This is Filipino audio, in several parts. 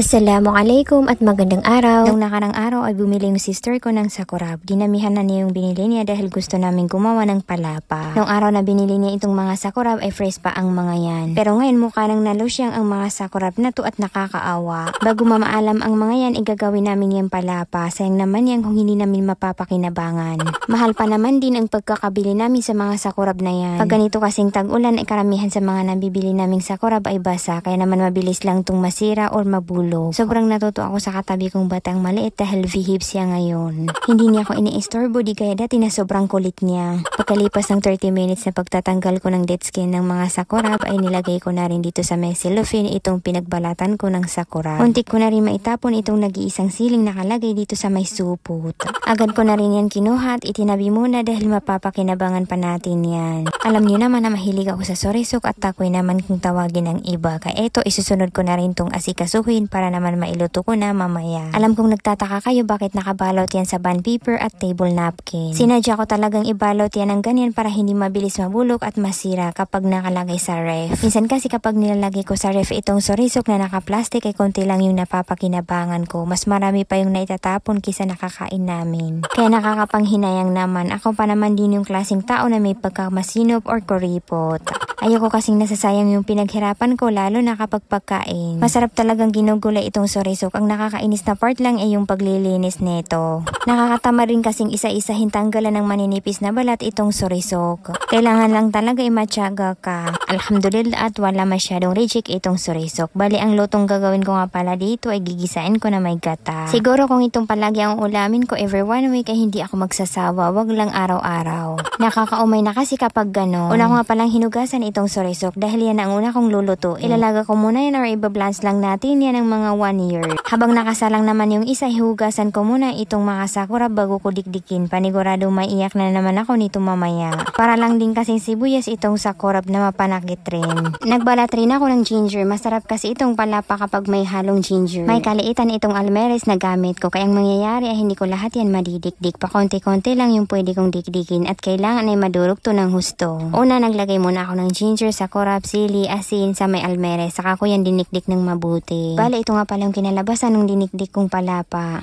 Assalamualaikum at magandang araw. Nung nakarang araw ay bumili yung sister ko ng sakurab. Dinamihan na niya yung binili niya dahil gusto namin gumawa ng palapa. Nung araw na binili niya itong mga sakurab ay fresh pa ang mga yan. Pero ngayon mukha nang nalusyang ang mga sakurab na to at nakakaawa. Bago mamaalam ang mga yan, igagawin namin yung palapa. Sayang naman yan kung hindi namin mapapakinabangan. Mahal pa naman din ang pagkakabili namin sa mga sakurab na yan. Pag ganito kasing tag-ulan ay karamihan sa mga nabibili naming sakurab ay basa. Kaya naman mabilis lang itong masira or mabulok. Sobrang natuto ako sa katabi kong batang maliit dahil V-hip siya ngayon. Hindi niya ako ini-istorbo di kaya dati na sobrang kulit niya. Pagkalipas ng 30 minutes na pagtatanggal ko ng dead skin ng mga sakurab ay nilagay ko na rin dito sa may cellophane itong pinagbalatan ko ng sakurab. Muntik ko na rin maitapon itong nag-iisang siling nakalagay dito sa may supot. Agad ko na rin yan kinuha at itinabi muna dahil mapapakinabangan pa natin yan. Alam niyo naman na mahilig ako sa sorisok at takoy naman kung tawagin ng iba. Kaya eto isusunod ko na rin tong asikasuhin para naman mailuto ko na mamaya. Alam kong nagtataka kayo bakit nakabalot yan sa bond paper at table napkin. Sinadya ko talagang ibalot yan ng ganyan para hindi mabilis mabulok at masira kapag nakalagay sa ref. Minsan kasi kapag nilalagay ko sa ref itong sorisok na naka-plastic ay konti lang yung napapakinabangan ko. Mas marami pa yung naitatapon kisa nakakain namin. Kaya nakakapanghinayang naman. Ako pa naman din yung klaseng tao na may pagkamasinop or kuripot. Ayoko kasing nasasayang yung pinaghirapan ko lalo na kapag pagkain. Masarap talagang ginugulay itong sorisok. Ang nakakainis na part lang ay yung paglilinis nito. Nakakatama rin kasing isa-isahin tanggalan ng maninipis na balat itong sorisok. Kailangan lang talaga imatyaga ka. Alhamdulillah at wala masyadong reject itong sorisok. Bali ang lutong gagawin ko nga pala dito ay gigisain ko na may gata. Siguro kung itong palagi ang ulamin ko every 1 week ay hindi ako magsasawa. Wag lang araw-araw. Nakakaumay na kasi kapag gano'n. Una ko nga palang hinugasan itong sorisok dahil yan ang una kong lulutuin. Ilalaga ko muna yan or ibablance lang natin yan ng mga 1 year. Habang nakasalang naman yung isa, hihugasan ko muna itong mga sakurab bago ko dikdikin. Panigurado maiyak na naman ako nito mamaya. Para lang din kasing sibuyas itong sakurab na mapanakit rin. Nagbalat rin ako ng ginger. Masarap kasi itong palapa kapag may halong ginger. May kaliitan itong almeres na gamit ko. Kaya ang mangyayari ay hindi ko lahat yan madidikdik. Pakonti-konti lang yung pwede kong dikdikin at kailangan ay madurog to ng husto. Una, naglagay muna ako ng ginger, sakurab, sili, asin sa may almeres. Saka ko yan dinikdik ng mabuti. Bale, ito nga pala yung kinalabasan ng dinikdik kong palapa.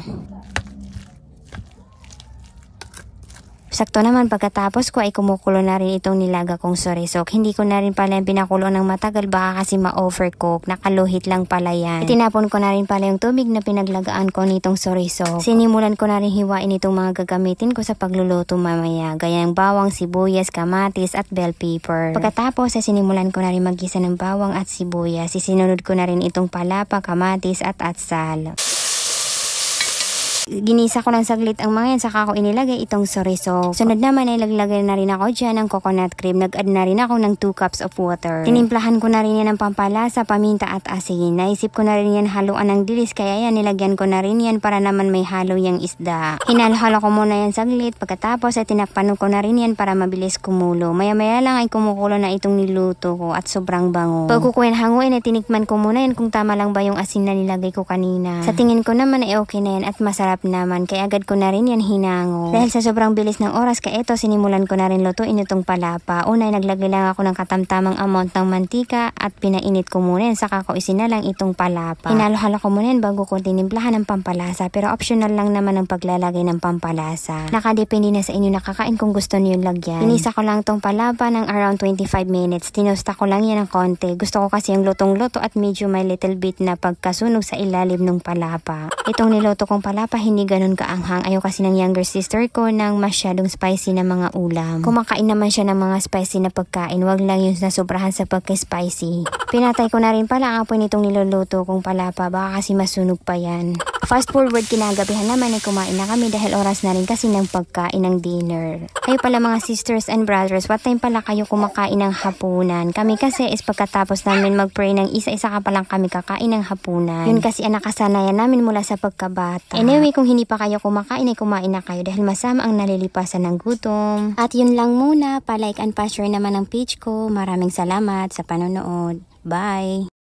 Sakto naman pagkatapos ko ay kumukulo na rin itong nilaga kong sorisok. Hindi ko na rin pala yung pinakulo ng matagal baka kasi ma-overcook. Nakaluhit lang pala yan. Itinapon ko na rin pala yung tubig na pinaglagaan ko nitong sorisok. Sinimulan ko na rin hiwain itong mga gagamitin ko sa pagluluto mamaya. Gaya ng bawang, sibuyas, kamatis at bell pepper. Pagkatapos ay sinimulan ko na rin maggisa ng bawang at sibuyas. Sisinunod ko na rin itong palapa, kamatis at atsal. Ginisa ko lang saglit ang mga yan saka ko inilagay itong sorisok. Sunod naman ay naglagay na rin ako dyan ng coconut cream. Nag-add na rin ako ng 2 cups of water. Tinimplahan ko na rin yan ng pampalasa, paminta at asin. Naisip ko na rin yan haluan ng dilis kaya yan nilagyan ko na rin yan para naman may halo yung isda. Hinalo-halo ko muna yan saglit. Pagkatapos ay tinakpan ko na rin yan para mabilis kumulo. Maya-maya lang ay kumukulo na itong niluto ko at sobrang bango. Pag hanguin ay tinikman ko muna yan kung tama lang ba yung asin na nilagay ko kanina. Sa tingin ko naman ay okay na yan at masarap naman kaya agad ko na rin yan hinango. Dahil sa sobrang bilis ng oras kaya ito sinimulan ko na rin lutuin itong palapa. Una ay naglagay lang ako ng katamtamang amount ng mantika at pinainit ko muna yan saka ko isinalang itong palapa. Hinalo-halo ko muna yan bago ko tinimplahan ng pampalasa pero optional lang naman ang paglalagay ng pampalasa. Nakadepende na sa inyo nakakain kung gusto niyo lagyan. Inisa ko lang itong palapa ng around 25 minutes. Tinusta ko lang yan ng konti. Gusto ko kasi yung lutong-luto at medyo may little bit na pagkasunog sa ilalim ng palapa. Itong niluto kong palapa hindi ganun kaanghang. Ayaw kasi ng younger sister ko ng masyadong spicy na mga ulam. Kumakain naman siya ng mga spicy na pagkain. Wag lang yung nasobrahan sa pagka-spicy. Pinatay ko na rin pala ang apoy nitong niluluto kong palapa. Baka kasi masunog pa yan. Fast forward kinagabihan naman ay kumain na kami dahil oras na rin kasi ng pagkain ng dinner. Kayo pala mga sisters and brothers, what time pala kayo kumakain ng hapunan? Kami kasi is pagkatapos namin mag-pray ng isa-isa ka palang kami kakain ng hapunan. Yun kasi ang nakasanayan namin mula sa pagkabata. Anyway, kung hindi pa kayo kumakain ay kumain na kayo dahil masama ang nalilipasan ng gutom. At yun lang muna, pa-like and pa-share naman ang page ko. Maraming salamat sa panonood. Bye!